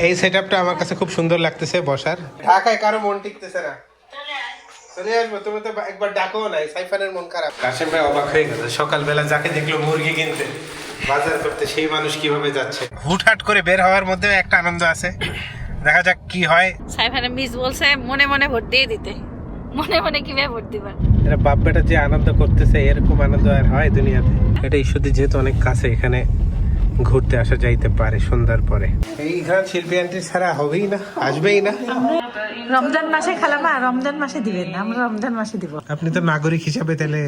এই সেটআপটা আমার কাছে খুব সুন্দর লাগতেছে বসার। ঢাকায় কারো মন টিকতেছে না, চলে আসবো। তুমি তো একবার ডাকো নাই, সাইফানের মন খারাপ। কাশেম ভাই অবাক হয়ে গেছে, সকালবেলা যাকে দেখলো মুরগি কিনতে বাজার করতে, সেই মানুষ কিভাবে যাচ্ছে। হুটহাট করে বের হওয়ার মধ্যে একটা আনন্দ আছে, দেখা যাক কি হয়। সাইফানের মিস বলছে মনে মনে ভোট দিয়ে দিতে, মনে মনে কিভাবে ভোট দিবা। এরা বাপ বেটা যে আনন্দ করতেছে, এরকম আনন্দ আর হয় দুনিয়াতে? এটা ঈশ্বরদী যেহেতু অনেক কাছে, এখানে ঘুরতে আসা যাইতে পারে সন্ধ্যার পরে। এইখানে শিল্পী আন্টি ছাড়া হবেই না, আসবেই না। রমজান মাসে খালামা, রমজান মাসে দিবেন না, আমরা রমজান মাসে দিব। আপনি তো নাগরিক হিসাবে তাহলে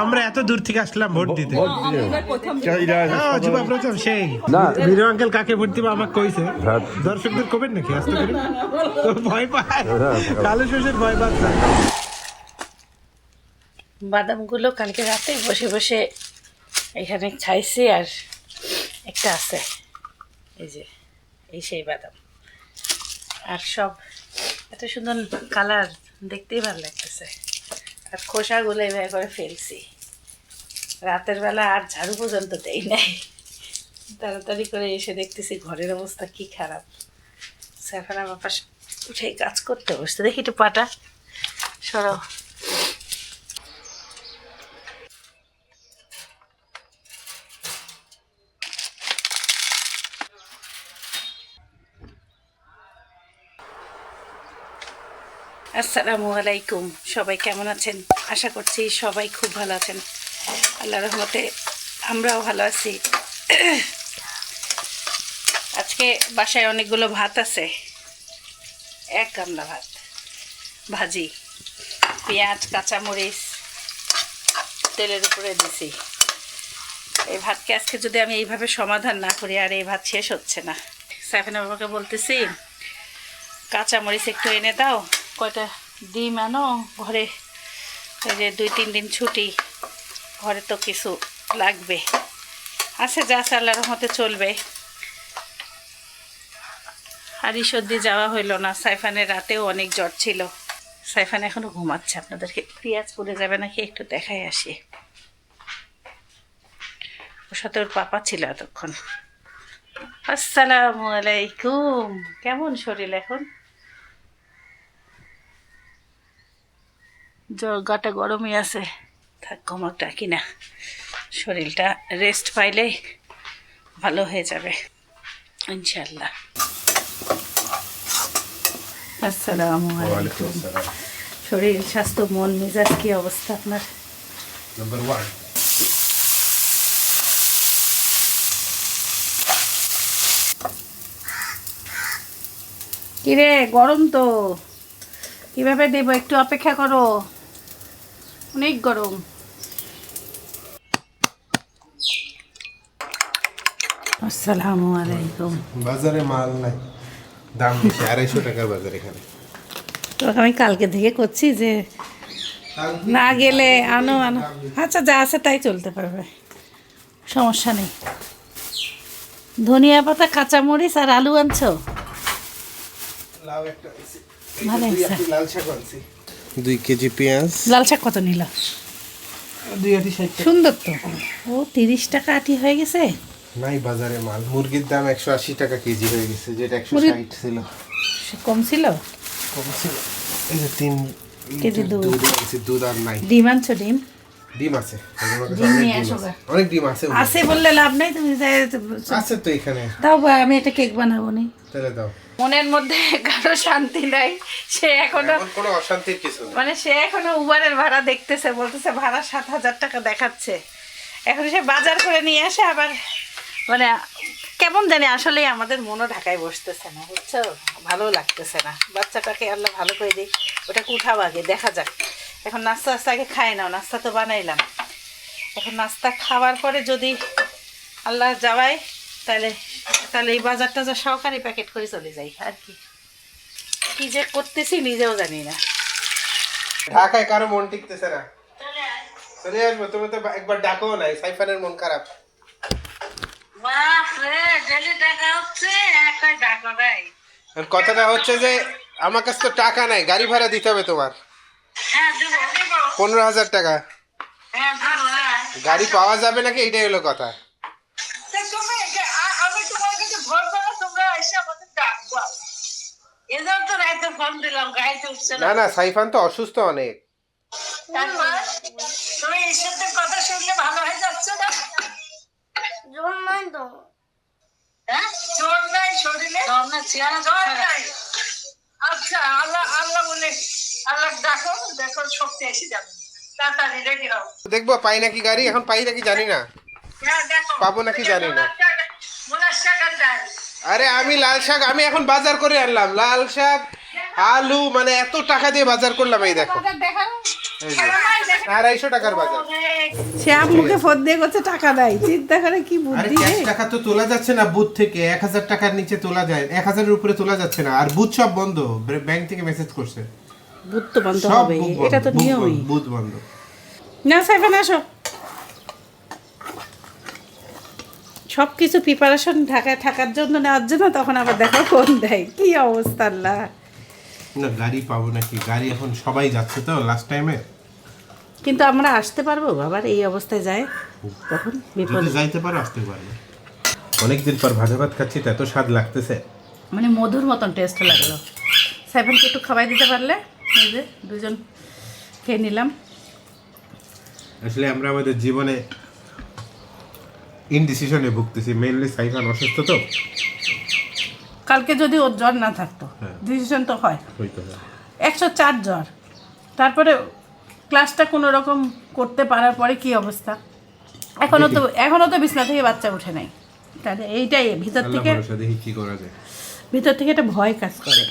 আমরা এত দূর থেকে আসলাম ভোট দিতে। সেই বীর আঙ্কেল কাকে ভোট দিব আমাকে কইছে, দর্শকদের কবেন নাকি আস্তে করে, ভয় পায়, কালো শ্বশুর ভয় পাচ্ছে। বাদামগুলো কালকে রাতে বসে বসে এখানে খাইছি, আর একটা আছে এই যে, এই সেই বাদাম। আর সব এত সুন্দর কালার, দেখতেই ভালো লাগতেছে। আর খোসাগুলো এভাবে করে ফেলছি রাতের বেলা, আর ঝাড়ু পর্যন্ত দেই নাই। তাড়াতাড়ি করে এসে দেখতেছি ঘরের অবস্থা কি খারাপ। এখন আমার পাশে উঠে কাজ করতে বসতে, দেখি একটু পাটা সরাও। আসসালামু আলাইকুম, সবাই কেমন আছেন? আশা করছি সবাই খুব ভালো আছেন। আল্লাহর রহমতে আমরাও ভালো আছি। আজকে বাসায় অনেকগুলো ভাত আছে, এক গামলা ভাত, ভাজি, পেঁয়াজ, কাঁচামরিচ তেলের উপরে দিছি। এই ভাতকে আজকে যদি আমি এইভাবে সমাধান না করি, আর এই ভাত শেষ হচ্ছে না। সাইফানের বাবাকে বলতেছি কাঁচামরিচ একটু এনে দাও, কয়টা ডিম আনো, ঘরে এই যে 2-3 দিন ছুটি, ঘরে তো কিছু লাগবে, আছে যা আছে আল্লাহর রহমতে চলবে। আর ঈশ্বরদী যাওয়া হইলো না। সাইফানের রাতেও অনেক জ্বর ছিল, সাইফান এখনো ঘুমাচ্ছে। আপনাদেরকে পেঁয়াজ পড়ে যাবে নাকি একটু দেখাই আসি। ওর সাথে ওর পাপা ছিল এতক্ষণ। আসসালামু আলাইকুম, কেমন শরীর এখন? জ্বর, গাটা গরমই আছে, থাক ঘুমাক ডাকি না, শরীরটা রেস্ট পাইলে ভালো হয়ে যাবে ইনশাল্লাহ। আসসালামু আলাইকুম। শরীর, স্বাস্থ্য, মন মেজাজ কি অবস্থা আপনার? নাম্বার 1 কিরে, গরম তো, কিভাবে দেবো? একটু অপেক্ষা করো, অনেক গরম। আসসালামু আলাইকুম। বাজারে মাল নাই, দাম বেশি, 250 টাকার বাজার এখানে। তো আমি কালকে থেকে করছি যে না গেলে আনো আনো। আচ্ছা, যা আছে তাই চলতে পারবে, সমস্যা নেই। ধনিয়া পাতা, কাঁচামরিচ আর আলু আনছো? লাউ একটা আছে, ভালো আছে। লাল শাক আনছি 2 কেজি, পেঁয়াজ। লাল শাক কত নিল? 2 আটি 60 টাকা। সুন্দর তো। ও 30 টাকা আটি হয়ে গেছে। নাই বাজারে মাল, মুরগির দাম 180 টাকা কেজি হয়ে গেছে, যেটা 160 ছিল। কম ছিল? কম ছিল। এই যে 3 কেজি দুধ আনছি, দুধ আর নাই। ডিম আনছো? ডিম ডিম আছে, ডিম নিয়ে আসো। অনেক ডিম আছে। আছে বললে লাভ নাই, তুমি আছে তো এখানে। দাও বা, আমি এটা কেক বানাবো নি। তাহলে দাও। মনের মধ্যে কারো শান্তি নাই, সে এখনো কোনো অশান্তির কিছু নেই। মানে সে এখনো উবারের ভাড়া দেখতেছে, বলতেছে ভাড়া 7,000 টাকা দেখাচ্ছে। এখন সে বাজার করে নিয়ে আসে, আবার মানে কেমন জানি, আসলে আমাদের মনও ঢাকায় বসতেছে না, বুঝছো? ভালো লাগতেছে না। বাচ্চাটাকে আল্লাহ ভালো করে দিই, ওটাকে উঠাও আগে, দেখা যাক। এখন নাস্তা আস্তে আগে খাই নাও, নাস্তা তো বানাইলাম। এখন নাস্তা খাওয়ার পরে যদি আল্লাহ যাওয়ায়, তাহলে তাহলে এই বাজার টাজার সহকারী প্যাকেট করে চলে যাই। আর কি কি যে করতেছি নিজেও জানি না। ঢাকায় কারো মন টিকতেছে না, চলে আসবো। তুমি তো একবার ডাকো নাই, সাইফানের মন খারাপ। কথাটা হচ্ছে যে আমার কাছে তো টাকা নাই, গাড়ি ভাড়া দিতে হবে তোমার। 15,000 টাকা। গাড়ি পাওয়া যাবে নাকি, এটাই হলো কথা। ফোন দিলাম গাইতে উঠছে না না, সাইফান তো অসুস্থ অনেক। তুমি ঈশ্বরের কথা শুনলে ভালো হয়ে যাচ্ছে না? জোর নাই তো। হ্যাঁ, জোর নাই শরীরে, জোর নাই। আচ্ছা, আল্লাহ আল্লাহ বলে আল্লাহ ডাকো, দেখো শক্তি এসে যাবে। তাড়াতাড়ি রেডি হও। দেখবো পাই নাকি গাড়ি, এখন পাই নাকি জানি না, হ্যাঁ, দেখো পাবো নাকি জানি না। মুলার শাকের ডাল। আরে আমি লাল শাক, আমি এখন বাজার করে আনলাম লাল শাক, আলু, মানে এত টাকা দিয়ে বাজার করলাম। এই দেখো, এই যে 250 টাকার বাজার। সে মুখে ফোন দিয়ে করছে টাকা দেয়, চিন্তা করে কি আরে বুদ্ধি। ক্যাশ টাকা তো তোলা যাচ্ছে না বুথ থেকে, 1000 টাকার নিচে তোলা যায়, 1000 এর উপরে তোলা যাচ্ছে না। আর বুথ সব বন্ধ, ব্যাংক থেকে মেসেজ করছে বুথ তো বন্ধ সব হবে, বুথ বন্ধ, এটা তো নিয়মই। বুথ বন্ধ। না সাইফান আসো, সব কিছু প্রিপারেশন ঢাকায় থাকার জন্য নেওয়ার জন্য, তখন আবার দেখো ফোন দেয়। কি অবস্থা আল্লাহ। না গাড়ি পাবো নাকি, গাড়ি এখন সবাই যাচ্ছে তো লাস্ট টাইমে। কিন্তু আমরা আসতে পারবো আবার এই অবস্থায় যায়, তখন বিপদ। যদি যাইতে পারো আসতে পারবে। অনেকদিন পর ভাজা ভাত খাচ্ছি তো এত স্বাদ লাগতেছে, মানে মধুর মতন টেস্ট লাগলো। সাইফানকে একটু খাওয়াই দিতে পারলে, এই যে দুজন খেয়ে নিলাম। আসলে আমরা আমাদের জীবনে ইনডিসিশনে ভুগতেছি, মেইনলি সাইফান অসুস্থ তো। কালকে যদি ওর জ্বর না থাকতো, হ্যাঁ। ডিসিশন তো হয়। হইতো না। 104 জ্বর, তারপরে ক্লাসটা কোনো রকম করতে পারার পরে কি অবস্থা। এখনো তো বিছনা থেকে বাচ্চা উঠে নাই। তাহলে এইটাই ভিতর আল্লাহ থেকে, ভরসা, দেখি কি করা যায়। ভিতর থেকে একটা ভয় কাজ করে।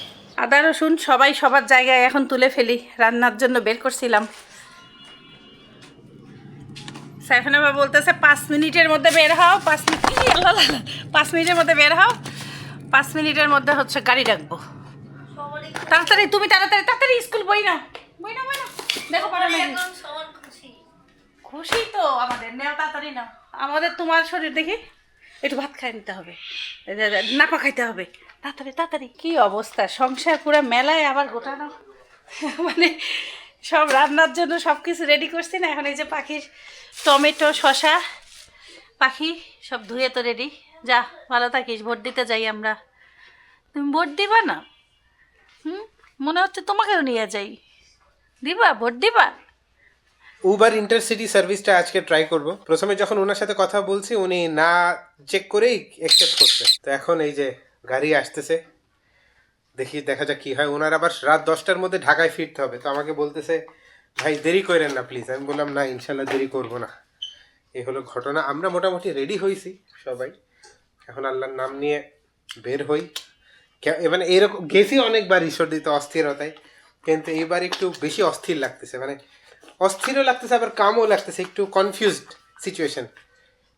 আদা রসুন সবাই সবার জায়গায় এখন তুলে ফেলি, রান্নার জন্য বের করছিলাম। সাইফান বাবা বলতেছে 5 মিনিটের মধ্যে বের হও, 5 মিনিটের মধ্যে বের হও, 5 মিনিটের মধ্যে হচ্ছে গাড়ি ডাকবো। তাড়াতাড়ি তুমি তাড়াতাড়ি স্কুল বই না দেখো পারো নাকি? এখন সবার খুশি। খুশি তো আমাদের, নেও তাড়াতাড়ি নাও। আমাদের তোমার শরীর দেখি একটু ভাত খাই নিতে হবে, নাপা খাইতে হবে, তাড়াতাড়ি। কি অবস্থা, সংসার পুরো মেলায় আবার গোটানো। মানে সব রান্নার জন্য সব কিছু রেডি করছি না, এখন এই যে পাখির টমেটো শসা, পাখি সব ধুয়ে তো রেডি। যা ভালো থাকিস, ভোট দিতে যাই আমরা। তুমি ভোট দিবা না? মনে হচ্ছে তোমাকেও নিয়ে যাই, দিবা ভোট দিবা? উবার ইন্টারসিটি সার্ভিসটা আজকে ট্রাই করব। প্রথমে যখন ওনার সাথে কথা বলছি উনি না চেক করেই অ্যাকসেপ্ট করছে, তো এখন এই যে গাড়ি আসতেছে, দেখা যাক কি হয়। ওনার আবার রাত 10টার মধ্যে ঢাকায় ফিরতে হবে, তো আমাকে বলতেছে ভাই দেরি করেন না প্লিজ। আমি বললাম না ইনশাল্লাহ দেরি করব না। এই হলো ঘটনা। আমরা মোটামুটি রেডি হয়েছি সবাই, এখন আল্লাহর নাম নিয়ে বের হই। মানে এরকম গেছি অনেকবার ঈশ্বরদীতে অস্থিরতায়, কিন্তু এইবার একটু বেশি অস্থির লাগতেছে, মানে অস্থিরও লাগতেছে আবার কামও লাগতেছে, একটু কনফিউজড সিচুয়েশন।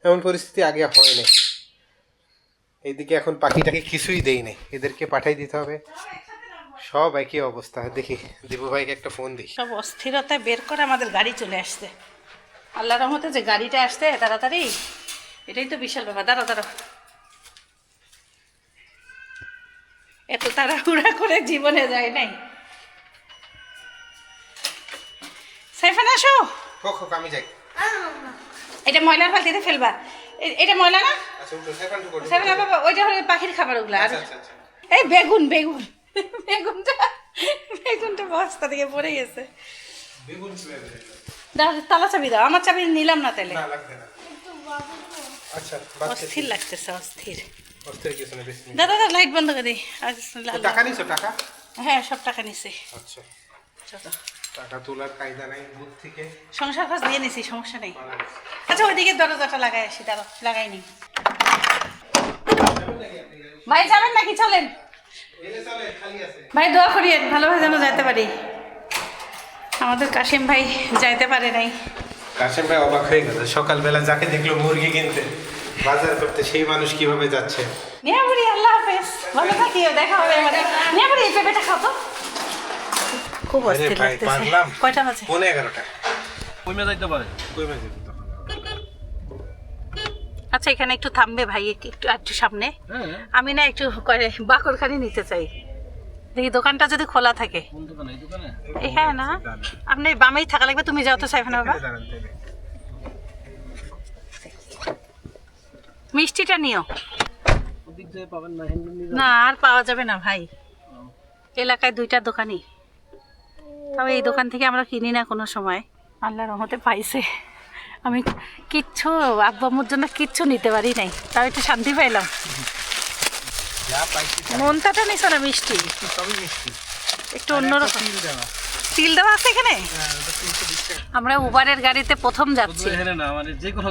এমন পরিস্থিতি আগে হয় নাই। এইদিকে এখন পাখিটাকে কিছুই দেই নাই, এদেরকে পাঠাই দিতে হবে। সব একই অবস্থা। দেখি দিবু ভাইকে একটা ফোন দিই। সব অস্থিরতায় বের করে আমাদের গাড়ি চলে আসছে। আল্লাহর রহমতে যে গাড়িটা আসছে তাড়াতাড়ি, এটাই তো বিশাল ব্যাপার। দাঁড়াও, এত তাড়াহুড়া করে জীবনে যায় নাই। সাইফান আসো, হোক আমি যাই। এটা ময়লার বালতিতে ফেলবা। এটা ময়লা না? আচ্ছা উঠো, সাইফান তো করো। সাইফান বাবা, ওইটা হলো পাখির খাবার ওগুলো। আর আচ্ছা। এই বেগুনটা বস্তা থেকে পড়ে গেছে। বেগুন ছুঁয়ে দেবে। দাও, তালা চাবি দাও। আমার চাবি নিলাম না তাহলে। না লাগবে না। আচ্ছা বাচ্চা অস্থির লাগতেছে, অস্থির। অস্থির কিছু না, বেশি দাদা লাইট বন্ধ করে দিই। টাকা নিছো টাকা? হ্যাঁ, সব টাকা নিছি। আচ্ছা, চলো, টাকা তোলার কায়দা নাই বুথ থেকে। সংসার খরচ দিয়ে নিছি, সমস্যা নেই। আচ্ছা ওইদিকে দরজাটা লাগাই আসি, দাঁড়াও লাগাইনি। ভাই যাবেন নাকি? চলেন ভাই, দোয়া করিয়েন ভালোভাবে যেন যাইতে পারি। আমাদের কাশিম ভাই যাইতে পারে নাই। কাশেম ভাই অবাক হয়ে গেছে, সকালবেলা যাকে দেখলো মুরগি কিনতে বাজার করতে, সেই মানুষ কিভাবে যাচ্ছে। নিয়ে বুড়ি, আল্লাহ হাফেজ, ভালো থাকিও, দেখা হবে আমাদের। নিয়ে বুড়ি, এই পেঁপেটা খাও তো। খুব অস্থির লাগতেছে। কয়টা বাজে? 11:30। কইমে যাইতে পারে। কইমে যেত তখন। আচ্ছা এখানে একটু থামবে ভাই, একটু সামনে। হ্যাঁ। আমি না একটু বাকরখানি নিতে চাই, দেখি দোকানটা যদি খোলা থাকে। কোন দোকানে? এই দোকানে? হ্যাঁ না, আপনি বামেই থাকা লাগবে। তুমি যাও তো সাইফান বাবা, মিষ্টিটা নিও। ওদিক দিয়ে পাবেন না, হ্যান্ডেল নিয়ে না আর পাওয়া যাবে না ভাই, এলাকায় 2টা দোকানই, তবে এই দোকান থেকে আমরা কিনি না কোনো সময়। আল্লাহর রহমতে পাইছে। আমি কিচ্ছু আব্বু আম্মুর জন্য কিচ্ছু নিতে পারি নাই, তাও একটু শান্তি পাইলাম। মনটাটা নিছো না মিষ্টি, একটু অন্যরকম। তিল দেওয়া আছে এখানে। আমরা উবারের গাড়িতে প্রথম যাচ্ছি। এখানে না মানে যে কোনো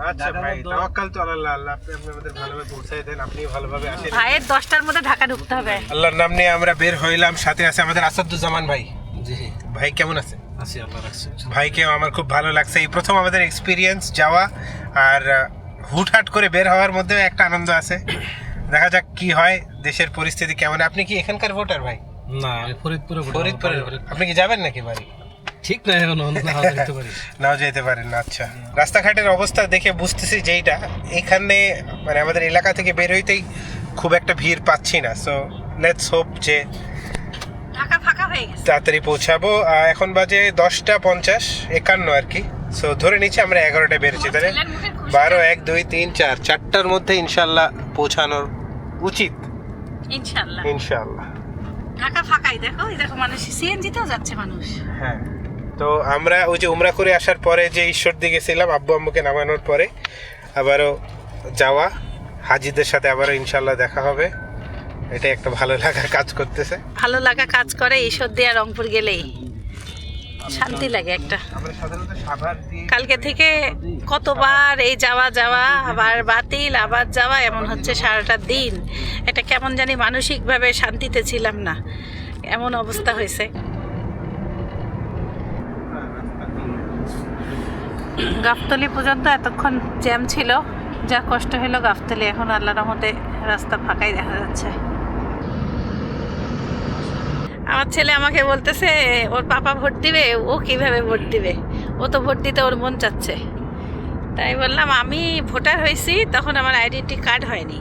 আচ্ছা ভাই, তাওয়াক্কাল তো আল্লাহ। আল্লাহ আপনি আমাদের ভালোভাবে পৌঁছায় দেন, আপনি ভালোভাবে আসেন। ভাইয়ের 10টার মধ্যে ঢাকা ঢুকতে হবে। আল্লাহর নাম নিয়ে আমরা বের হইলাম। সাথে আছে আমাদের আসাদুজ্জামান ভাই। জি ভাই কেমন আছে? আছি, আল্লাহ রাখছে। ভাইকে আমার খুব ভালো লাগছে। এই প্রথম আমাদের এক্সপিরিয়েন্স যাওয়া, আর হুটহাট করে বের হওয়ার মধ্যে একটা আনন্দ আছে। দেখা যাক কি হয়, দেশের পরিস্থিতি কেমন। আপনি কি এখানকার ভোটার ভাই? না, আমি ফরিদপুরে ফরিদপুরে। আপনি কি যাবেন নাকি বাড়ি? ঠিক না, এখন নাও যেতে পারি। নাও যেতে পারেন না। আচ্ছা, রাস্তাঘাটের অবস্থা দেখে বুঝতেছি যেইটা এখানে মানে আমাদের এলাকা থেকে বের হইতেই খুব একটা ভিড় পাচ্ছি না। সো লেটস হোপ যে ঢাকা ফাঁকা হয়ে গেছে। তাড়াতাড়ি পৌঁছাবো। এখন বাজে 10:50 আর কি। সো ধরে নিচ্ছি আমরা 11টায় বেরোচ্ছি, তাহলে 12, 1, 2, 3, 4 4টার মধ্যে ইনশাল্লাহ পৌঁছানোর উচিত। ইনশাআল্লাহ ইনশাল্লাহ। ঢাকা ফাঁকাই, দেখো এই দেখো মানুষ সিএনজিতেও যাচ্ছে মানুষ। হ্যাঁ, তো আমরা ওই যে উমরা করে আসার পরে যে ঈশ্বরদী গেছিলাম আব্বু আম্মুকে নামানোর পরে, আবারও যাওয়া হাজিদের সাথে আবারও ইনশাল্লাহ দেখা হবে। এটা একটা ভালো লাগা কাজ করতেছে। ভালো লাগা কাজ করে ঈশ্বরদী আর রংপুর গেলেই শান্তি লাগে একটা। আমরা সাধারণত সাভার দিয়ে কালকে থেকে কতবার এই যাওয়া যাওয়া আবার বাতিল আবার যাওয়া, এমন হচ্ছে সারাটা দিন। এটা কেমন জানি মানসিকভাবে শান্তিতে ছিলাম না, এমন অবস্থা হয়েছে। গাবতলী পর্যন্ত এতক্ষণ জ্যাম ছিল, যা কষ্ট হলো গাবতলী। এখন আল্লাহর রহমতে রাস্তা ফাঁকাই দেখা যাচ্ছে। আমার ছেলে আমাকে বলতেছে ওর পাপা ভোট দিবে, ও কিভাবে ভোট দিবে, ও তো ভোট দিতে ওর মন চাচ্ছে। তাই বললাম আমি ভোটার হয়েছি তখন আমার আইডেন্টি কার্ড হয়নি,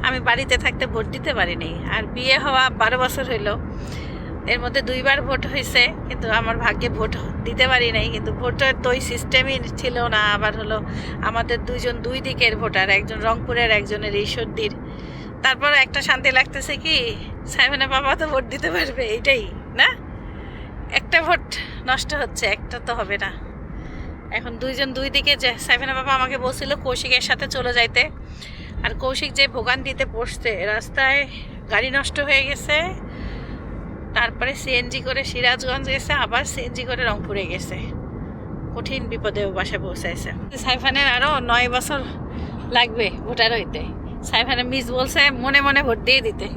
আমি বাড়িতে থাকতে ভোট দিতে পারিনি। আর বিয়ে হওয়া 12 বছর হইলো, এর মধ্যে 2বার ভোট হয়েছে, কিন্তু আমার ভাগ্যে ভোট দিতে পারি নাই। কিন্তু ভোটের তো ওই সিস্টেমই ছিল না। আবার হলো আমাদের 2 দিকের ভোটার, একজন রংপুরের একজনের ঈশ্বরদীর। তারপর একটা শান্তি লাগতেছে কি সাইফানের বাবা তো ভোট দিতে পারবে, এইটাই না। একটা ভোট নষ্ট হচ্ছে, একটা তো হবে না। এখন 2 দিকে যে সাইফানের বাবা আমাকে বলছিল কৌশিকের সাথে চলে যাইতে, আর কৌশিক যে ভোগান্তিতে পড়ছে, রাস্তায় গাড়ি নষ্ট হয়ে গেছে, তারপরে সিএনজি করে সিরাজগঞ্জ গেছে, আবার সিএনজি করে রংপুরে গেছে। কঠিন বিপদে বাসায় পৌঁছাইছে। সাইফানের আরও 9 বছর লাগবে ভোটার হইতে। সাইফানের মিস বলছে মনে মনে ভোট দিয়ে দিতে।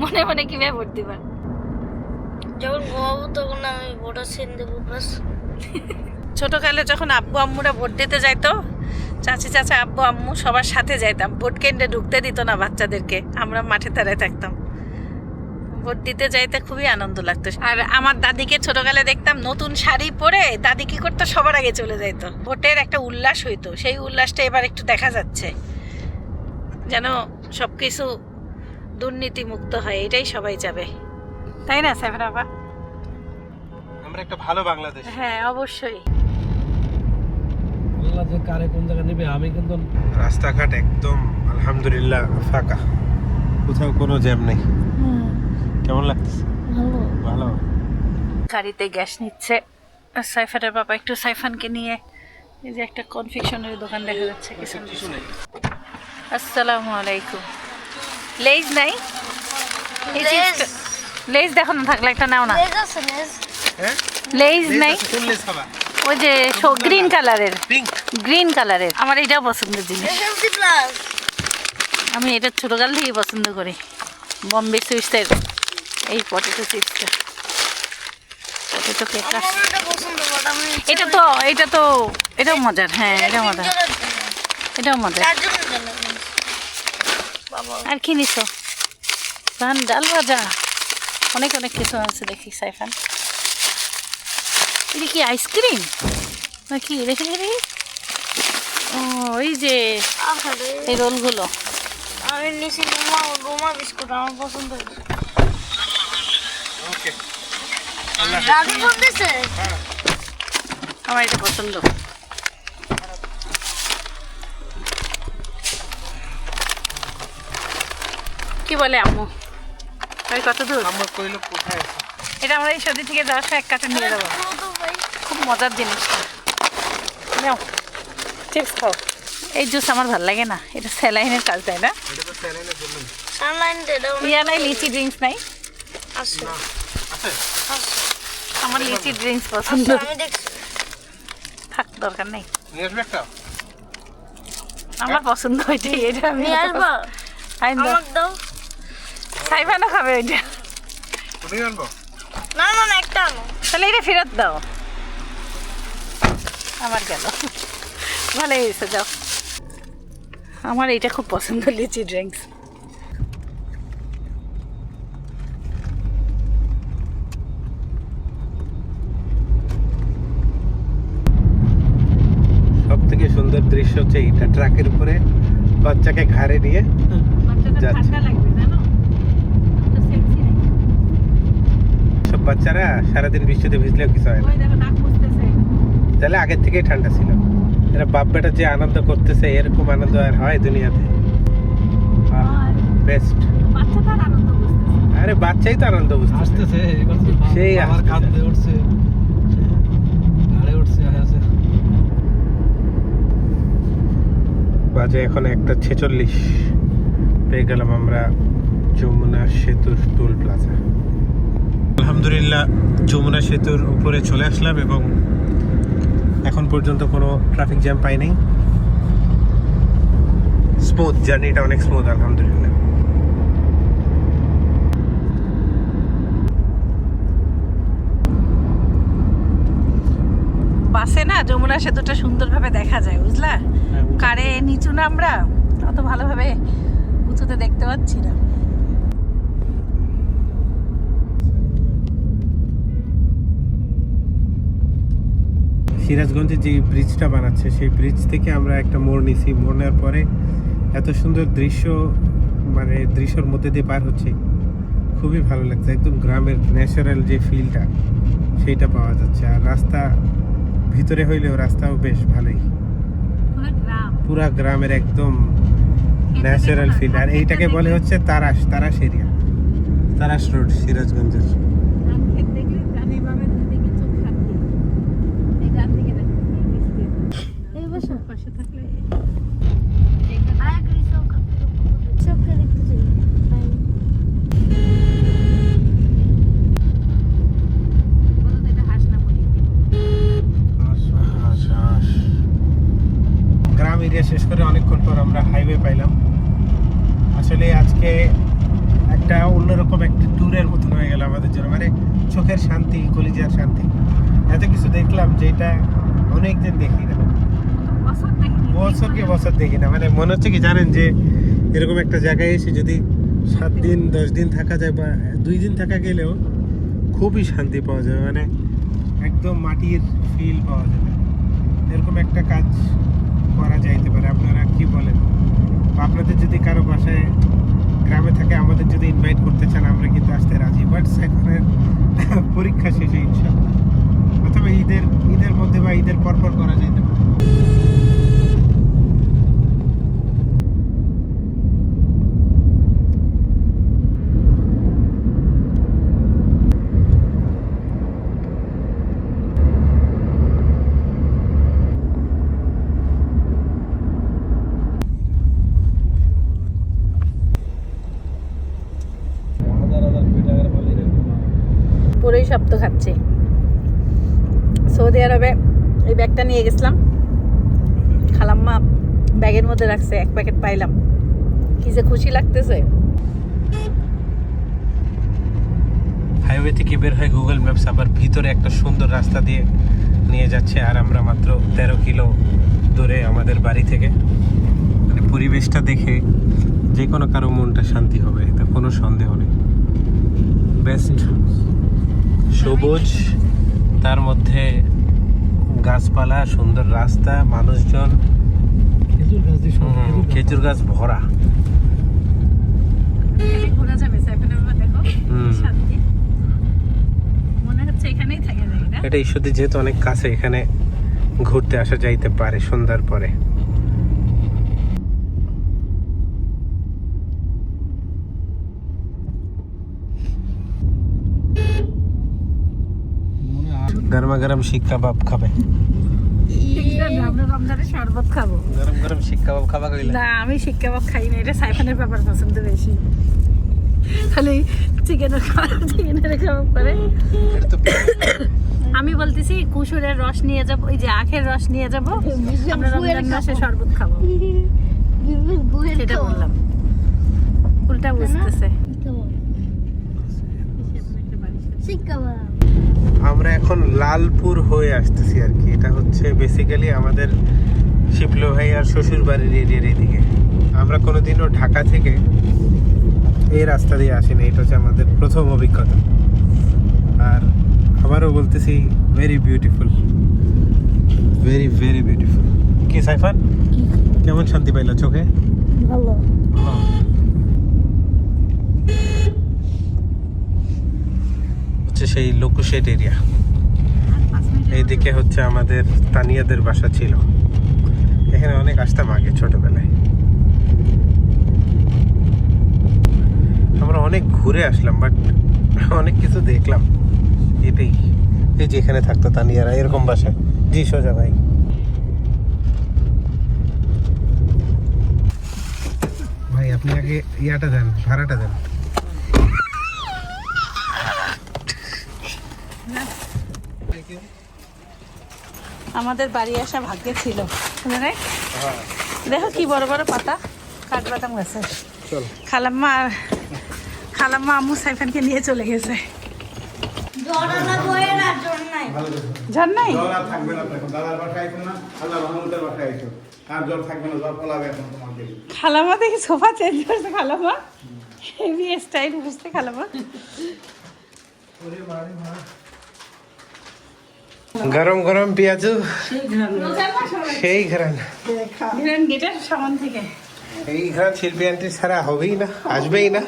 মনে মনে কিভাবে ভোট দিবা? যখন ঘুমাবো তখন আমি ভোটার সিন দেবো বাস। ছোটকালে যখন আব্বু আম্মুরা ভোট দিতে যাইতো, চাচি চাচা আব্বু আম্মু সবার সাথে যাইতাম। ভোট কেন্দ্রে ঢুকতে দিত না বাচ্চাদেরকে, আমরা মাঠে দাঁড়ায় থাকতাম। ভোট দিতে যাইতে খুবই আনন্দ লাগতো। আর আমার দাদিকে ছোটকালে দেখতাম নতুন শাড়ি পরে দাদি কি করতো, সবার আগে চলে যাইতো। ভোটের একটা উল্লাস হইতো, সেই উল্লাসটা এবার একটু দেখা যাচ্ছে, যেন সব কিছু দুর্নীতি মুক্ত হয়, এটাই সবাই যাবে, তাই না সাইফান আপা? আমরা একটা ভালো বাংলাদেশ। হ্যাঁ অবশ্যই। আল্লাহ যে কারে কোন জায়গায় নেবে, আমি কিন্তু রাস্তাঘাট একদম আলহামদুলিল্লাহ ফাঁকা, কোথাও কোনো জ্যাম নেই। কেমন লাগতেছে? ভালো। গাড়িতে গ্যাস নিচ্ছে সাইফানের বাবা, একটু সাইফানকে নিয়ে। এই যে একটা কনফেকশনারি দোকান দেখা যাচ্ছে কিছু নেই। আসসালামু আলাইকুম। লেজ নাই? লেজ দেখো না, থাকলে একটা নাও না। লেজ আছে, লেজ। হ্যাঁ, লেজ নাই? কোন লেস খাবা? ওই যে গ্রিন কালারের, পিঙ্ক। গ্রিন কালারের। আমার এটাও পছন্দের জিনিস, এসএমসি প্লাস। আমি এটা ছোটকাল থেকে পছন্দ করি। বম্বে সুইটসের এই পটেটো চিপসটা, পটেটো কেকটা। আমার এটা পছন্দ, বাট আমি এটাও মজার। হ্যাঁ এটাও মজার, এটাও মজার। চারজনের জন্য বাবা। আর কি নিছো? ধান ডাল ভাজা, অনেক অনেক কিছু আছে দেখি সাইফান। এটা কি আইসক্রিম নাকি? দেখি দেখি। ও ওই যে আরে এই রোলগুলো। আমি নিছি গোমা বিস্কুট, আমার পছন্দ। ওকে, দাদি ফোন দিছে। আমার এটা পছন্দ। কি বলে আম্মু? ওই কত দূর? আমার কইলো কোথায় আছে? এটা আমরা এই সর্দি থেকে যাওয়ার সময় এক কাটা নিয়ে যাবো। খুব মজার জিনিসটা। নাও চিপস খাও। এই জুস আমার ভালো লাগে না, এটা স্যালাইনের কাজ দেয় না? এটা তো স্যালাইনের জন্য। সানলাইন দেও ইয়া নাই, লিচি ড্রিঙ্কস নাই? আছে আছে? আছে আমার লিচি ড্রিঙ্কস পছন্দ। আমি দেখছি থাক, দরকার নেই। নিয়ে আসবে একটা? আমার পছন্দ ওইটাই, এটা আমি নিয়ে আসবা আমাকে দাও। সাইবানা খাবে ওইটা। তুমি আনবো? না না না একটা আনো। তাহলে এটা ফেরত দাও। আমার গেল, ভালোই হয়েছে, যাও। আমার এইটা খুব পছন্দ, লিচি ড্রিঙ্কস। সব থেকে সুন্দর দৃশ্য হচ্ছে এইটা, ট্রাকের উপরে বাচ্চাকে ঘাড়ে নিয়ে যাচ্ছে। সব বাচ্চারা সারাদিন বৃষ্টিতে ভিজলেও কিছু হয় না, তাহলে আগের থেকেই ঠান্ডা ছিল। এরা বাপ বেটা যে আনন্দ করতেছে, এরকম আনন্দ আর হয় দুনিয়াতে? বেস্ট। আরে বাচ্চাই তো আনন্দ বুঝতেছে। আসতেছে এবার তো সেই আমার আসতেছে। কাঁধে উঠছে, গাড়ি উঠছে, আছে। বাজে এখন 1:46। পেয়ে গেলাম আমরা যমুনা সেতুর টোল প্লাজা। আলহামদুলিল্লাহ যমুনা সেতুর উপরে চলে আসলাম এবং এখন পর্যন্ত কোনো ট্রাফিক জ্যাম পাই নাই। স্মুথ জার্নিটা, অনেক স্মুথ আলহামদুলিল্লাহ। বাসে না যমুনা সেতুটা সুন্দরভাবে দেখা যায়, বুঝলা? কারে নিচু না, আমরা অত ভালোভাবে উঁচুতে দেখতে পাচ্ছি না। সিরাজগঞ্জে যে ব্রিজটা বানাচ্ছে, সেই ব্রিজ থেকে আমরা একটা মোড় নিছি। মোড় নেওয়ার পরে এত সুন্দর দৃশ্য, মানে দৃশ্যর মধ্যে দিয়ে পার হচ্ছে, খুবই ভালো লাগছে। একদম গ্রামের ন্যাচারাল যে ফিলটা, সেইটা পাওয়া যাচ্ছে। আর রাস্তা ভিতরে হইলেও রাস্তাও বেশ ভালোই, পুরা গ্রামের একদম ন্যাচারাল ফিল। আর এইটাকে বলে হচ্ছে তারাস, তারাস এরিয়া, তারাস রোড সিরাজগঞ্জের। এই বসো আয় কৃষক সবকে দেখতে চাই। গ্রাম এরিয়া শেষ করে অনেকক্ষণ পর আমরা হাইওয়ে পাইলাম। আসলে আজকে একটা অন্যরকম একটা ট্যুরের মতন হয়ে গেল আমাদের জন্য, মানে চোখের শান্তি, কলিজার শান্তি। এত কিছু দেখলাম যেটা অনেকদিন দেখি না, বছরকে বছর দেখি না। মানে মনে হচ্ছে কি জানেন, যে এরকম একটা জায়গায় এসে যদি 7 দিন 10 দিন থাকা যায় বা 2 দিন থাকা গেলেও খুবই শান্তি পাওয়া যাবে, মানে একদম মাটির ফিল পাওয়া যাবে। এরকম একটা কাজ করা যাইতে পারে। আপনারা কি বলেন? আপনাদের যদি কারো বাসায় গ্রামে থাকে, আমাদের যদি ইনভাইট করতে চান, আমরা কিন্তু আসতে রাজি। বাট সাইফানের পরীক্ষা শেষে ইনশাআল্লাহ, অথবা ঈদের মধ্যে বা ঈদের পরপর করা যাইতে পারে। পুরোই শব্দ খাচ্ছে। সৌদি আরবে এই ব্যাগটা নিয়ে গেছিলাম, খালাম্মা ব্যাগের মধ্যে রাখছে, 1 প্যাকেট পাইলাম, কি যে খুশি লাগতেছে। হাইওয়ে থেকে বের হয়ে গুগল ম্যাপস আবার ভিতরে একটা সুন্দর রাস্তা দিয়ে নিয়ে যাচ্ছে। আর আমরা মাত্র 13 কিলো দূরে আমাদের বাড়ি থেকে। মানে পরিবেশটা দেখে যে কোনো কারো মনটা শান্তি হবে, এটা কোনো সন্দেহ নেই। বেস্ট সবুজ, তার মধ্যে গাছপালা, সুন্দর রাস্তা, মানুষজন, খেজুর গাছ দিয়ে সব খেজুর গাছ ভরা। ঘোরা যাবে, দেখো হুম। শান্তি, মনে হচ্ছে এখানেই থাকে যায় না? এটা ঈশ্বরদী যেহেতু অনেক কাছে, এখানে ঘুরতে আসা যাইতে পারে সন্ধ্যার পরে। গরমা গরম শিক কাবাব খাবে। আমরা রমজানে শরবত খাবো। গরম গরম শিক কাবাব খাবা কইলা? না আমি শিক কাবাব খাই না, এটা সাইফানের ব্যাপার পছন্দ বেশি। খালি চিকেনের কাবাব করে। এটা তো আমি বলতেছি কুসুরের রস নিয়ে যাব, ওই যে আখের রস নিয়ে যাব, আমরা রমজান মাসে শরবত খাবো, সেটা বললাম। উল্টা বুঝতেছে। আমরা এখন লালপুর হয়ে আসতেছি আর কি। এটা হচ্ছে বেসিক্যালি আমাদের শিপলো ভাই আর শ্বশুর বাড়ির এরিয়ার এইদিকে। আমরা কোনোদিনও ঢাকা থেকে এই রাস্তা দিয়ে আসিনি, এটা হচ্ছে আমাদের প্রথম অভিজ্ঞতা। আর আবারও বলতেছি very beautiful, very very beautiful. কি সাইফান, কেমন শান্তি পাইলা চোখে? ভালো। হচ্ছে সেই লোকুশেট এরিয়া। এইদিকে হচ্ছে আমাদের তানিয়াদের বাসা ছিল, এখানে অনেক আসতাম আগে ছোটবেলায়। আমরা অনেক ঘুরে আসলাম, বাট অনেক কিছু দেখলাম। এটাই, এই যে এখানে থাকতো তানিয়ারা এরকম বাসায়। জি সোজা ভাই। ভাই আপনি আগে ইয়াটা দেন, ভাড়াটা দেন। আমাদের বাড়ি আসা ভাগ্যে ছিল, শুনে নাই? দেখো কি বড় বড় পাতা, কাঠবাদাম গাছে। চলো। খালাম্মা আম্মু সাইফানকে নিয়ে চলে গেছে। ঝড় নাই? জল আর থাকবে না, এখন দাদার বাসায় আইছো না, আল্লাহ রহমতের বাসায় আইছো, আর জল থাকবে না, জল পলাবে এখন তোমাকে। খালাম্মা দেখি সোফা চেঞ্জ করছে, খালাম্মা হেভি স্টাইল বুঝতে। খালাম্মা গরম গরম পেঁয়াজু, সেই ঘ্রাণ। গেটের সামন থেকে এই ঘ্রাণ শিল্পী আন্টি ছাড়া হবেই না, আসবেই না।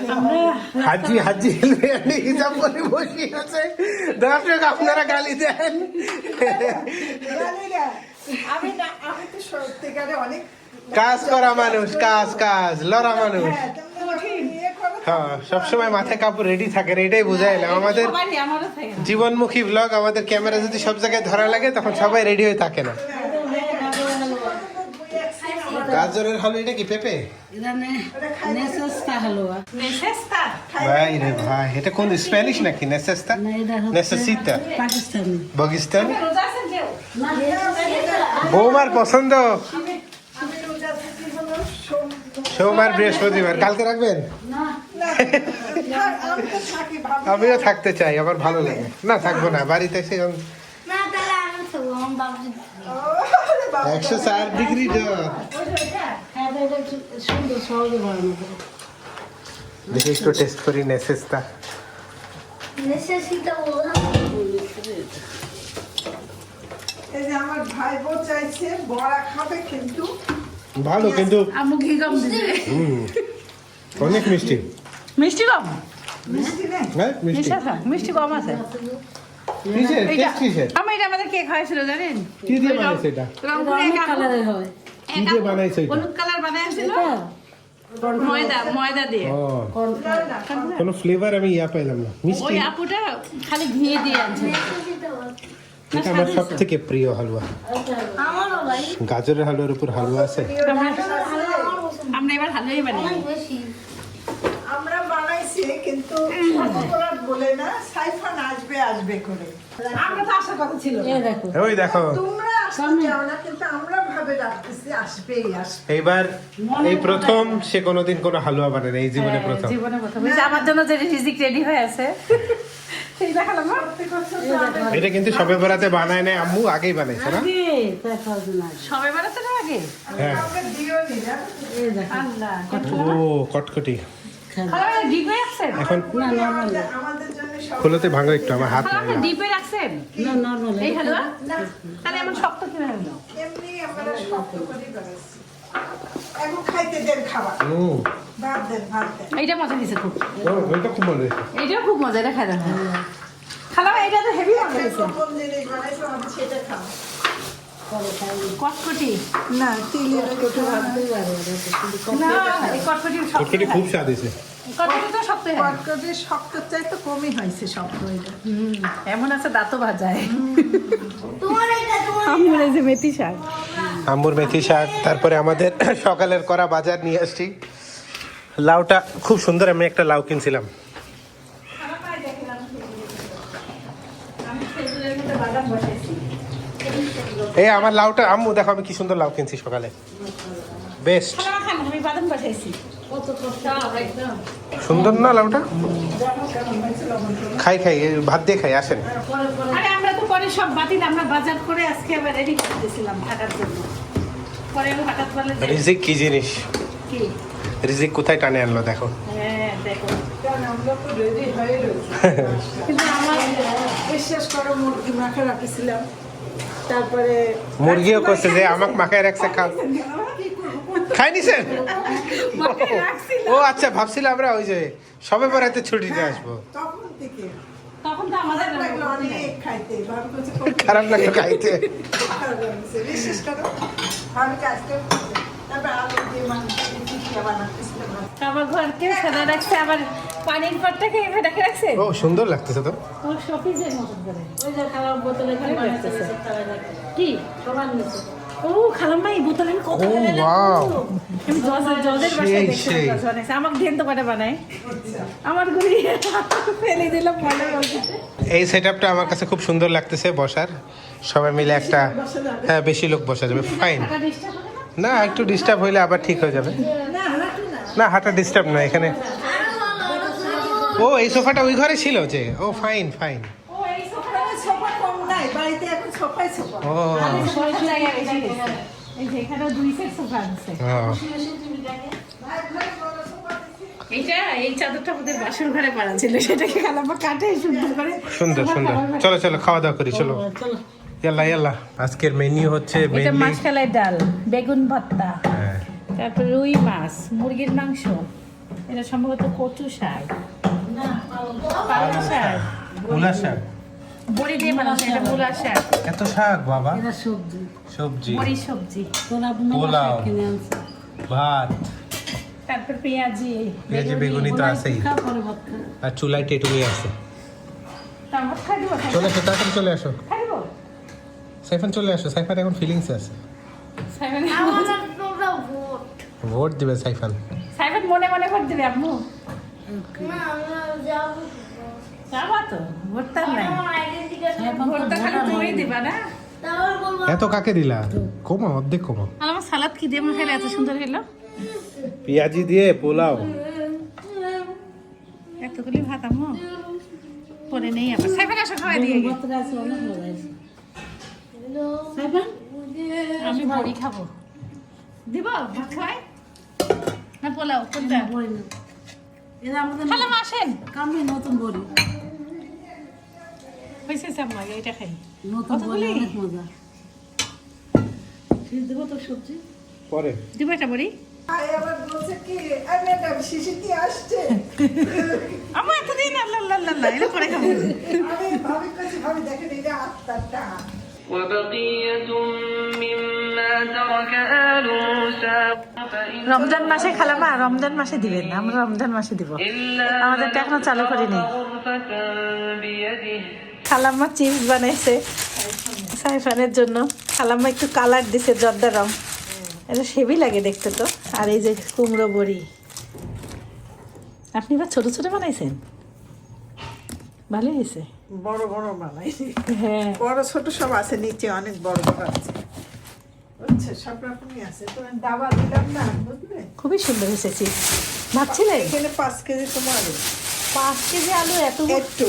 হাজি হাজি শিল্পী আন্টি হিসাব করে বসে আছে। দর্শক আপনারা গালি দেন। আমি তো সত্যিকারে অনেক কাজ করা মানুষ, কাজ লড়া মানুষ। হ্যাঁ, সবসময় মাথায় কাপড় রেডি থাকে, এটাই বুঝাইলাম। আমাদের আমারও থাকে না। জীবনমুখী ব্লগ, আমাদের ক্যামেরা যদি সব জায়গায় ধরা লাগে তখন সবাই রেডি হয়ে থাকে না। গাজরের হালুয়া, এটা কি পেঁপে? নেসেস্তা। ভাই রে ভাই, এটা কোন স্প্যানিশ নাকি? নেসেস্তা, নেসেসিতা, পাকিস্তানি। বৌমার পছন্দ সোমবার বৃহস্পতিবার। কালকে রাখবেন? আমিও থাকতে চাই, আমার ভালো লাগে। না থাকবো না, বাড়িতে এসে 104 ডিগ্রি জ্বর। দেখি একটু টেস্ট করি নেসেস্তা। এই যে আমার ভাই বোন চাইছে বড়া খাবে, কিন্তু ভালো, কিন্তু আম্মু ঘি কম দিছে। অনেক মিষ্টি। মিষ্টি কম, মিষ্টি নেই। হ্যাঁ মিষ্টি। মিষ্টি কম আছে। কিসের এইটা টেস্ট কিসের? আমি এটা আমাদের কে খাইছিল জানেন? কি দিয়ে বানাইছে এটা? রংপুরে কালারের হয়। কি দিয়ে বানাইছে এটা? হলুদ কালার বানাইছিল ময়দা দিয়ে। ও, কোনো ফ্লেভার আমি ইয়া পাইলাম না। মিষ্টি। ওই আপুটা খালি ঘি দিয়ে আনছে। এটা আমার সব থেকে প্রিয় হালুয়া। আমারও ভাই। গাজরের হালুয়ার উপর হালুয়া আছে। আমরা এবার হালুয়াই বানাই। আমরা বানাইছি, কিন্তু সকালবেলা বলে না, সাইফান আসবে করে। আমরা তো আসার কথা ছিল। ওই দেখো, তোমরা আসতে চাও না, কিন্তু আমরা ভাবে রাখতেছি আসবেই আসবে। এইবার এই প্রথম সে কোনোদিন কোনো হালুয়া বানায় না, এই জীবনে প্রথম। জীবনে প্রথম। এই যে আমার জন্য যে রিজিক রেডি হয়ে আছে সেই দেখালাম না। এটা কিন্তু সবে বেড়াতে বানায় নাই, আম্মু আগেই বানাইছে না? সবে বেড়াতে না আগে। হ্যাঁ। আমাকে দিও নি, জানো তো? আল্লাহ ও কটকটি। খালাম ডিপে রাখছেন? এখন আমাদের জন্য সব খুলতে ভাঙো একটু, আমার হাত খালাম নাই। ডিপে রাখছেন? এই হালুয়া তাহলে এমন শক্ত কিভাবে হলো? এমনি আমরা শক্ত করে বানাইছি। এখন খাইতে দেন খাবার, ভাত দেন। এইটা মজা দিছে খুব। ওইটা খুব মজা হয়েছে। এইটাও খুব মজা, এটা খাই দেখো। খালাম এইটা তো হেভি মজা দিছে। কোন জিনিস বানাইছো আমাদের সেটা খাও। কটকটি না, তিলের একটু না, এই কটকটি কটকটি খুব স্বাদ হয়েছে। কতটা তো শক্ত হয়। কটকটি শক্ত চাইতে কমই হয়েছে শক্ত এটা। এমন আছে দাঁতও ভাজায়। তোমার এটা তোমার আমার এই যে মেথি শাক। আম্মুর মেথি শাক, তারপরে আমাদের সকালের করা বাজার নিয়ে আসছি। লাউটা খুব সুন্দর, আমি একটা লাউ কিনছিলাম। আমি খেজুরের মধ্যে বাদাম বসাইছি। এই আমার লাউটা, আম্মু দেখো আমি কি সুন্দর লাউ কিনছি সকালে, বেস্ট খানা খান, আমি বাদাম বসাইছি। একদম সুন্দর না লাউটা? খাই খাই, এই ভাত দিয়ে খাই, আসেন। আরে আমরা তো পরে সব বাতিল, আমরা বাজার করে আজকে আবার রেডি করতেছিলাম থাকার জন্য। পরে আমি হঠাৎ বলে যে রিজিক কি জিনিস, কি, রিজিক কোথায় টানে আনলো দেখো। হ্যাঁ দেখো, কারণ আমরা তো রেডি হয়ে রয়েছি। কিন্তু আমার বিশ্বাস করো মুরগি মাখা রাখেছিলাম, তারপরে মুরগিও করছে যে আমাকে মাখায় রাখছে, খাও। খাই নিছেন? ও আচ্ছা, ভাবছিলাম আমরা ওই যে সবে পড়াইতে ছুটিতে আসবো। তখন থেকে তখন তো আমাদের লাগলো অনেক খাইতে, ভাবি করছে খুব খারাপ লাগলো খাইতে। খারাপ লাগছে, বিশ্বাস করো। ভাবি আজকে তারপরে আলু দিয়ে মাংস দিয়ে টিকিয়া বানাতেছিলাম। আমার ঘরকে সাদা রাখছে, আবার পানির পটটাকে এভাবে রেখে রাখছে। ও সুন্দর লাগতেছে তো। ও শপিজের মতন করে ওই যে খারাপ বোতলে খালি রাখতেছে। কি সমান নিচে। ও খালাম্মা এই বোতলে আমি কত ও, ফেলে wow! আমি জজের বাসায় সেই, দেখছি সেই। জজ বানাইছে, আমাকে দেন তো কটা বানায়। আমার গুলি ফেলে দিলাম মনে বলছে। এই সেটআপটা আমার কাছে খুব সুন্দর লাগতেছে বসার, সবাই মিলে একটা, হ্যাঁ বেশি লোক বসা যাবে, ফাইন। টাকা ডিস্টার্ব হবে না? না একটু ডিস্টার্ব হইলে আবার ঠিক হয়ে যাবে। না হাঁটা ডিস্টার্ব না এখানে। ও এই সোফাটা ওই ঘরে ছিল যে, ও ফাইন ফাইন। ও এই সোফা সোফা কম নাই, বাড়িতে এখন সোফাই সোফা। ও বড় জায়গা বেশি গেছে। এই যে এখানে দুই সেট সোফা আছে। ও, এইটা এই চাদরটা আমাদের বাসর ঘরে পাড়া ছিল, সেটাকে খালাম্মা কাটে সুন্দর করে। সুন্দর সুন্দর। চলো চলো খাওয়া দাওয়া করি, চলো। ইয়াল্লা ইয়াল্লা। আজকের মেনু হচ্ছে এটা মেনলি, মাছকালাই ডাল, বেগুন ভর্তা, হ্যাঁ তারপর রুই মাছ, মুরগির মাংস, এটা সম্ভবত কচু শাক, পালং শাক, মূলা শাক। বড়ি দিয়ে বানানো, এটা মূলা শাক, এত শাক বাবা, এটা সবজি, সবজি, বড়ি সবজি, পোলাও, ভাত, তারপর পেঁয়াজি, পেঁয়াজি বেগুনি তো আছেই, আর চুলায় টেটুলি আছে। তারপর খাই দিব, চলে আসো তাড়াতাড়ি, চলে আসো খাই দিব। সাইফান, চলে আসো। সাইফান এখন ফিলিংসে আছে, আমার তোমরা ভোট ভোট দিবে সাইফান। সাইফান মনে মনে ভোট দিবে আম্মু। না আমরা যাবো যাবা তো, ভোট তার নাই, আমার আইডেন্টি কার্ড ভোটটা খালি তুমি দিবা না। তারপর বলবো এত কাকে দিলা? কমা, অর্ধেক কমা। আর আমার সালাদ কি দিয়ে খেলে এত সুন্দর হলো, পেঁয়াজি দিয়ে পোলাও। এতগুলি ভাত আম্মু পরে নেই আবার। সাইফান আসো খাওয়াই দিয়ে গে। আমি বড়ি খাবো, দিব ভাত খাওয়াই না পোলাও কোনটা? খালাম আসেন, কামে নতুন বড়ি, হয়েছে আম্মা এইটা খাই। নতুন বড়ি কতগুলি? অনেক মজা। ঠিক দেবো তো সবজি? পরে দিব একটা বড়ি। আর আবার বলছে কি, আর ম্যাডাম শিশিটি আসছে। আম্মা এতদিন আল্লাহ আল্লাহ আল্লাহ এটা পরে খাবো। আমি ভাবি কাছে ভাবি দেখেন এই যে আত্মাটা وبقية مما ترك آل موسى রমজান মাসে খালামা, রমজান মাসে দিবেন, আমরা রমজান মাসে দিব, আমাদের তো এখনো চালু করিনি। غرفة بيده খালাম্মা চিপস বানাইছে সাইফানের জন্য, খালাম্মা একটু কালার দিছে জর্দা রং, এটা সেবি লাগে দেখতে তো। আর এই যে কুমড়ো বড়ি, আপনি বা ছোট ছোট বানাইছেন, ভালো হয়েছে। বড় বড় বানাইছি, হ্যাঁ বড় ছোট সব আছে, নিচে অনেক বড় বড় আছে, বুঝছে, সব রকমই আছে। তো দাবা দিলাম না, বুঝলে, খুবই সুন্দর হয়েছে চিপস। ভাবছিলেন এখানে 5 কেজি তোমার 5 কেজি আলু এত একটু,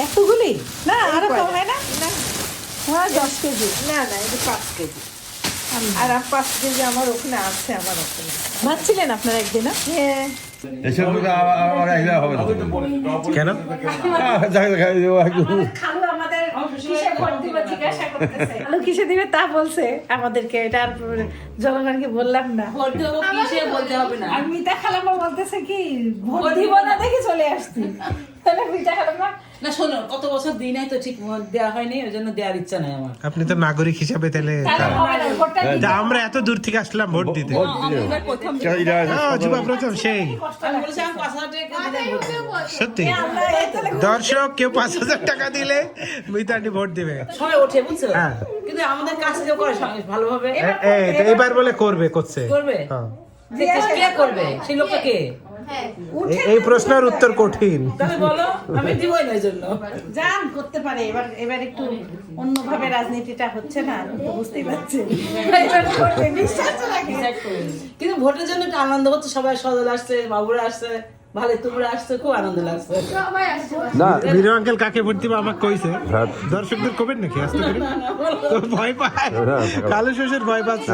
এতগুলি না, আরো কম হয় না? না হ্যাঁ 10 কেজি। না না, এটা 5 কেজি। আর 5 কেজি আমার ওখানে আছে, আমার ওখানে। ভাবছিলেন আপনারা একদিন? হ্যাঁ এসব আমার একলা হবে না। কেন? খালু আমাদের কিসে ভোট দিবে জিজ্ঞাসা করতেছে, খালু কিসে দিবে তা বলছে আমাদেরকে, এটা আর জনগণকে বললাম না। ভোট দেবো কিসে বলতে হবে না। আর মিতা খালাম্মা বলতেছে কি ভোট দিব না দেখে চলে আসছি, তাহলে মিতা খালাম্মা না শোনো, কত বছর দিই নাই তো ঠিক দেওয়া হয়নি, ওই জন্য দেওয়ার ইচ্ছা নাই আমার। আপনি তো নাগরিক হিসাবে তাহলে তা আমরা এত দূর থেকে আসলাম ভোট দিতে। হ্যাঁ, যুবা প্রথম সেই আমি বলেছিলাম 5,000 টাকা দিলে ভোট দেবো। সত্যি দর্শক কেউ 5,000 টাকা দিলে মিতানি ভোট দিবে। সবাই ওঠে বুঝছো, হ্যাঁ। কিন্তু আমাদের কাজ কেউ করে ভালোভাবে এবার বলে করছে করবে। হ্যাঁ। কে করবে সেই লোকটা কে? এই প্রশ্নের উত্তর কঠিন। তাহলে বলো, আমি দিবই না এই জন্য। জান করতে পারে, এবার একটু অন্যভাবে রাজনীতিটা হচ্ছে না, তো বুঝতেই পারছেন। এবার করবে, বিশ্বাস তো রাখি। কিন্তু ভোটের জন্য একটু আনন্দ হচ্ছে, সবাই সদল আসছে, বাবুরা আসছে, ভালো তোমরা আসছে, খুব আনন্দ লাগছে। বীর আঙ্কেল কাকে ভোট দিবে আমাকে কইছে, দর্শকদের কবেন নাকি আসতে করে তো ভয় পায়, কালো শ্বশুর ভয় পাচ্ছে।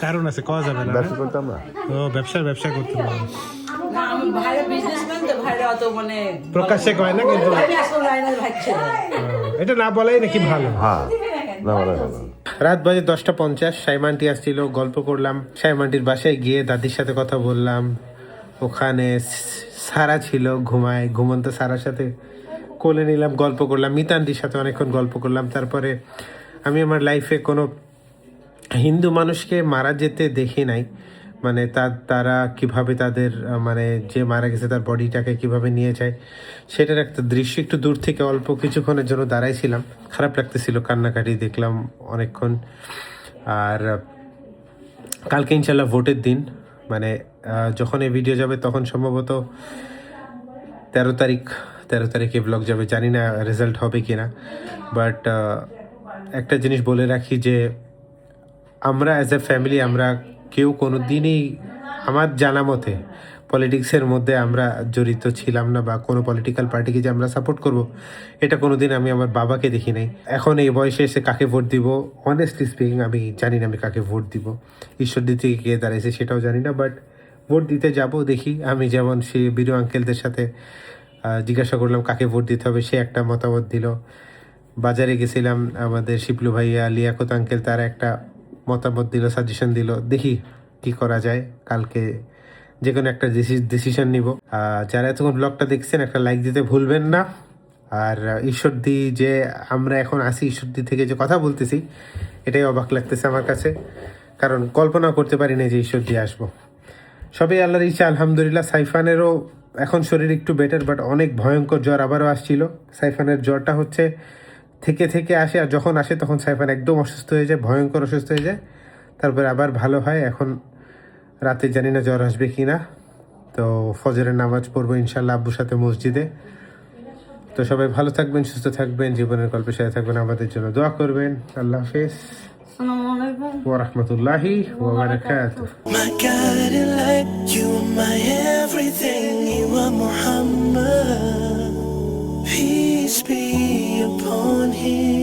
কারণ আছে, কওয়া যাবে না। ও ব্যবসা করতে পারে না, আমি ভাইরা বিজনেসম্যান তো, ভাইরা অত মানে প্রকাশ্যে কয় না, কিন্তু আমি আসলে লাইনের ভাই ছিল। এটা না বলাই নাকি ভালো। রাত বাজে 10:50, সাইমানটি আসছিল, গল্প করলাম। সাইমানটির বাসায় গিয়ে দাদির সাথে কথা বললাম। ওখানে সারা ছিল, ঘুমন্ত সারার সাথে কোলে নিলাম, গল্প করলাম। মিতান্তির সাথে অনেকক্ষণ গল্প করলাম। তারপরে আমি আমার লাইফে কোনো হিন্দু মানুষকে মারা যেতে দেখি নাই, মানে তারা কিভাবে তাদের মানে যে মারা গেছে তার বডিটাকে কিভাবে নিয়ে যায় সেটার একটা দৃশ্য একটু দূর থেকে অল্প কিছুক্ষণের জন্য দাঁড়াইছিলাম। খারাপ লাগতেছিল, কান্নাকাটি দেখলাম অনেকক্ষণ। আর কালকে ইনশাল্লাহ ভোটের দিন, মানে যখন এই ভিডিও যাবে তখন সম্ভবত 13 তারিখে ব্লগ যাবে। জানি না রেজাল্ট হবে কিনা, বাট একটা জিনিস বলে রাখি যে আমরা অ্যাজ এ ফ্যামিলি আমরা কেউ কোনো দিনই আমার জানা মতে পলিটিক্সের মধ্যে আমরা জড়িত ছিলাম না, বা কোনো পলিটিক্যাল পার্টিকে যে আমরা সাপোর্ট করব এটা কোনো দিন আমি আমার বাবাকে দেখি নাই। এখন এই বয়সে এসে কাকে ভোট দিব, অনেস্টলি স্পিকিং আমি জানি না আমি কাকে ভোট দিব। ঈশ্বর দিতে কে দাঁড়াইছে সেটাও জানি না, বাট ভোট দিতে যাব দেখি। আমি যেমন সে বীরু আঙ্কেলদের সাথে জিজ্ঞাসা করলাম কাকে ভোট দিতে হবে, সে একটা মতামত দিল। বাজারে গেছিলাম, আমাদের শিপলু ভাইয়া, লিয়াকত আঙ্কেল তারা একটা মতামত দিল, সাজেশন দিল। দেখি কি করা যায়, কালকে যে কোনো একটা ডিসিশন নিব। যারা এতক্ষণ ব্লগটা দেখছেন একটা লাইক দিতে ভুলবেন না। আর ঈশ্বরদী যে আমরা এখন আসি, ঈশ্বরদী থেকে যে কথা বলতেছি এটাই অবাক লাগতেছে আমার কাছে, কারণ কল্পনা করতে পারি না যে ঈশ্বরদী আসবো। সবই আল্লাহর ইচ্ছা, আলহামদুলিল্লাহ। সাইফানেরও এখন শরীর একটু বেটার, বাট অনেক ভয়ঙ্কর জ্বর আবারও আসছিল। সাইফানের জ্বরটা হচ্ছে থেকে আসে, আর যখন আসে তখন সাইফান একদম অসুস্থ হয়ে যায়, ভয়ঙ্কর অসুস্থ হয়ে যায়, তারপরে আবার ভালো হয়। এখন রাতে জানি না জ্বর আসবে কি না, তো ফজরের নামাজ পড়বো ইনশাল্লাহ আব্বুর সাথে মসজিদে। তো সবাই ভালো থাকবেন, সুস্থ থাকবেন, জীবনের গল্পের সাথে থাকবেন, আমাদের জন্য দোয়া করবেন। আল্লাহ হাফেজ ওয়া রাহমাতুল্লাহি ওয়া বারাকাতুহু। My guiding light, you are my everything, you are Muhammad. Peace be upon him.